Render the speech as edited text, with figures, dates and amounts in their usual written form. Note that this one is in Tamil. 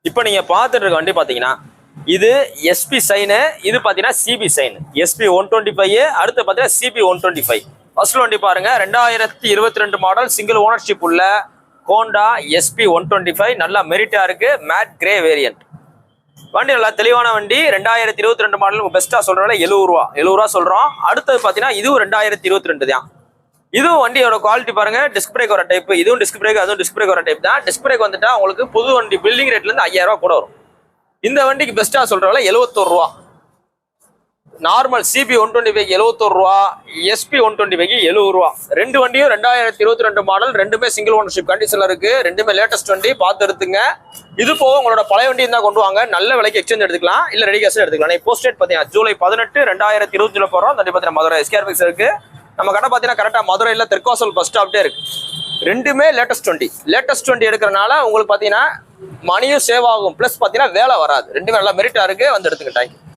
இப்போ நீங்க பார்த்துட்டு இருக்க வண்டி பாத்தீங்கன்னா இது எஸ்பி சைனு, இது பாத்தீங்கன்னா சிபி சைன். எஸ்பி 125, அடுத்து பாத்தீங்கன்னா சிபி 125. ஃபர்ஸ்ட் வண்டி பாருங்க, 2022 மாடல் சிங்கிள் ஓனர்ஷிப் உள்ள ஹோண்டா எஸ்பி 125. நல்லா மெரிட்டா இருக்கு, மேட் கிரே வேரியன்ட். வண்டி நல்லா தெளிவான வண்டி. 2022 மாடல் பெஸ்டா சொல்றதுல 70 ரூபா சொல்றோம். அடுத்தது பாத்தீங்கன்னா இதுவும் 2022 தான். இதுவும் வண்டியோட குவாலிட்டி பாருங்க. டிஸ்க் பிரேக் வர டைப், இதுவும் டிஸ்க் பிரேக், அதுவும் டிஸ்க் பிரேக் வர டைப் தான். டிஸ்க் பிரேக் வந்துட்டா உங்களுக்கு புது வண்டி பில்டிங் ரேட்ல இருந்து 5000 ரூபா கூட வரும். இந்த வண்டிக்கு பெஸ்டா சொல்றதுல 71 ரூபா. நார்மல் சிபி 125 71 ரூபா, எஸ்பி 125 70 ரூபா. ரெண்டு வண்டியும் 2022 மாடல், ரெண்டுமே சிங்கிள் ஓனர்ஷிப் கண்டிஷன்ல இருக்கு. ரெண்டுமே லேட்டஸ்ட் வண்டி, பார்த்து எடுத்துங்க. இது போக உங்களோட பழைய வண்டி இருந்தா கொண்டு வாங்க, நல்ல விலைக்கு எக்ஸ்சேஞ்ச் எடுத்துக்கலாம், இல்ல ரெடி கேஷ் எடுத்துக்கலாம். போஸ்ட் டேட் பாத்தீங்கன்னா ஜூலை 18 2020 போறோம். வண்டி பாத்தீங்கன்னா மதுரை எஸ்கேஆர்பிக்ஸ் இருக்கு. நம்ம கடை பாத்தீங்கன்னா கரெக்டா மதுரையில தெற்காசல் பஸ் ஸ்டாப்டே இருக்கு. ரெண்டுமே லேட்டஸ்ட் வண்டி. லேட்டஸ்ட் வண்டி எடுக்கிறனால உங்களுக்கு பாத்தீங்கன்னா மணியும் சேவ் ஆகும், பிளஸ் பாத்தீங்கன்னா வேலை வராது. ரெண்டுமே நல்லா மெரிட்டா இருக்கு, வந்து எடுத்துக்கிட்டாங்க.